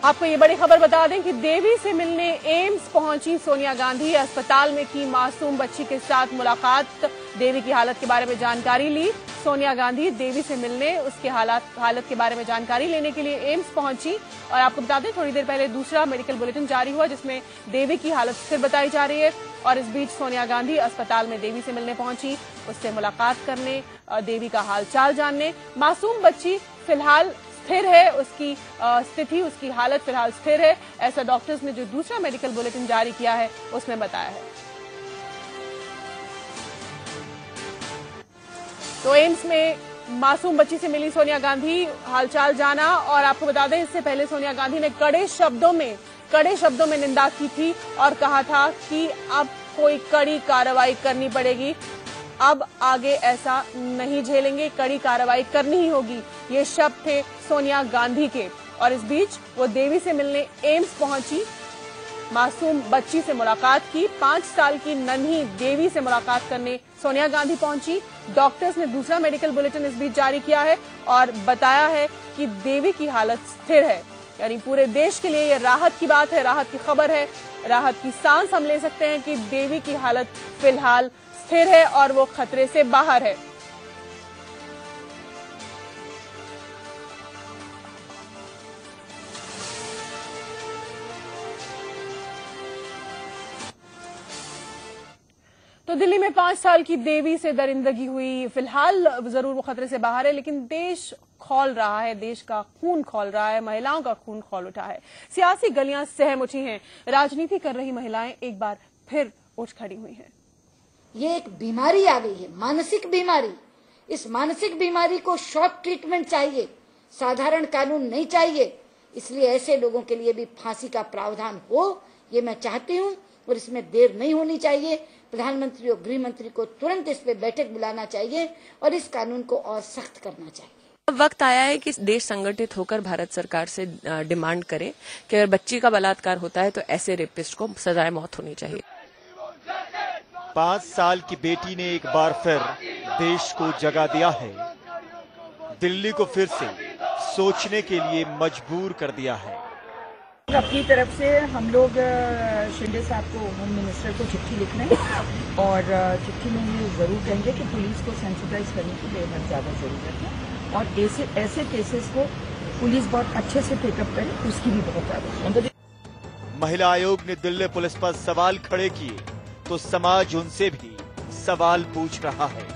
आपको ये बड़ी खबर बता दें कि देवी से मिलने एम्स पहुंची सोनिया गांधी। अस्पताल में की मासूम बच्ची के साथ मुलाकात, देवी की हालत के बारे में जानकारी ली। सोनिया गांधी देवी से मिलने, उसके हालत के बारे में जानकारी लेने के लिए एम्स पहुंची। और आपको बता दें थोड़ी देर पहले दूसरा मेडिकल बुलेटिन जारी हुआ जिसमें देवी की हालत स्थिर बताई जा रही है। और इस बीच सोनिया गांधी अस्पताल में देवी से मिलने पहुंची, उससे मुलाकात करने, देवी का हालचाल जानने। मासूम बच्ची फिलहाल स्थिर है, उसकी स्थिति, उसकी हालत फिलहाल स्थिर है, ऐसा डॉक्टर्स ने जो दूसरा मेडिकल बुलेटिन जारी किया है उसमें बताया है। तो एम्स में मासूम बच्ची से मिली सोनिया गांधी, हालचाल जाना। और आपको बता दें इससे पहले सोनिया गांधी ने कड़े शब्दों में निंदा की थी और कहा था कि अब कोई कड़ी कार्रवाई करनी पड़ेगी, अब आगे ऐसा नहीं झेलेंगे, कड़ी कार्रवाई करनी ही होगी। ये शब्द थे सोनिया गांधी के। और इस बीच वो देवी से मिलने एम्स पहुंची, मासूम बच्ची से मुलाकात की। 5 साल की नन्ही देवी से मुलाकात करने सोनिया गांधी पहुंची। डॉक्टर्स ने दूसरा मेडिकल बुलेटिन इस बीच जारी किया है और बताया है कि देवी की हालत स्थिर है। यानी पूरे देश के लिए ये राहत की बात है, राहत की खबर है, राहत की सांस हम ले सकते हैं कि देवी की हालत फिलहाल स्थिर है और वो खतरे से बाहर है। तो दिल्ली में 5 साल की देवी से दरिंदगी हुई। फिलहाल जरूर वो खतरे से बाहर है, लेकिन देश खौल रहा है, देश का खून खौल रहा है, महिलाओं का खून खौल उठा है। सियासी गलियां सहम उठी हैं, राजनीति कर रही महिलाएं एक बार फिर उठ खड़ी हुई हैं। ये एक बीमारी आ गई है, मानसिक बीमारी। इस मानसिक बीमारी को शॉर्ट ट्रीटमेंट चाहिए, साधारण कानून नहीं चाहिए। इसलिए ऐसे लोगों के लिए भी फांसी का प्रावधान हो, ये मैं चाहती हूँ और इसमें देर नहीं होनी चाहिए। प्रधानमंत्री और गृह मंत्री को तुरंत इस पे बैठक बुलाना चाहिए और इस कानून को और सख्त करना चाहिए। अब वक्त आया है कि देश संगठित होकर भारत सरकार से डिमांड करे कि अगर बच्ची का बलात्कार होता है तो ऐसे रेपिस्ट को सजाए मौत होनी चाहिए। 5 साल की बेटी ने एक बार फिर देश को जगा दिया है, दिल्ली को फिर से सोचने के लिए मजबूर कर दिया है। अपनी तरफ से हम लोग शिंदे साहब को, होम मिनिस्टर को चिट्ठी लिख रहे हैं और चिट्ठी में ये जरूर कहेंगे कि पुलिस को सेंसिटाइज करने की बेहद ज्यादा जरूरत है और ऐसे केसेस को पुलिस बहुत अच्छे से टेकअप करे, उसकी भी बहुत ज्यादा। महिला आयोग ने दिल्ली पुलिस पर सवाल खड़े किए तो समाज उनसे भी सवाल पूछ रहा है।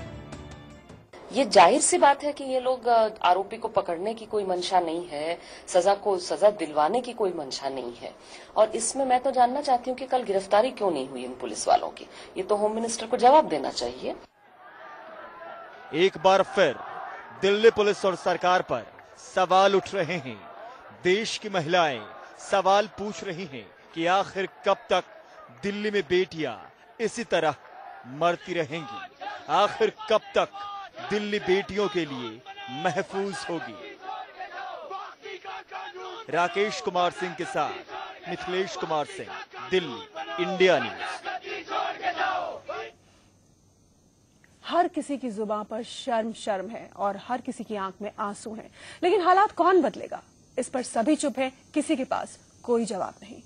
ये जाहिर सी बात है कि ये लोग आरोपी को पकड़ने की कोई मंशा नहीं है, सजा दिलवाने की कोई मंशा नहीं है। और इसमें मैं तो जानना चाहती हूँ कि कल गिरफ्तारी क्यों नहीं हुई इन पुलिस वालों की, ये तो होम मिनिस्टर को जवाब देना चाहिए। एक बार फिर दिल्ली पुलिस और सरकार पर सवाल उठ रहे हैं। देश की महिलाएं सवाल पूछ रही हैं कि आखिर कब तक दिल्ली में बेटियां इसी तरह मरती रहेंगी, आखिर कब तक दिल्ली बेटियों के लिए महफूज होगी। राकेश कुमार सिंह के साथ मिथिलेश कुमार सिंह, दिल्ली, इंडिया न्यूज। हर किसी की जुबान पर शर्म है और हर किसी की आंख में आंसू हैं, लेकिन हालात कौन बदलेगा, इस पर सभी चुप हैं, किसी के पास कोई जवाब नहीं।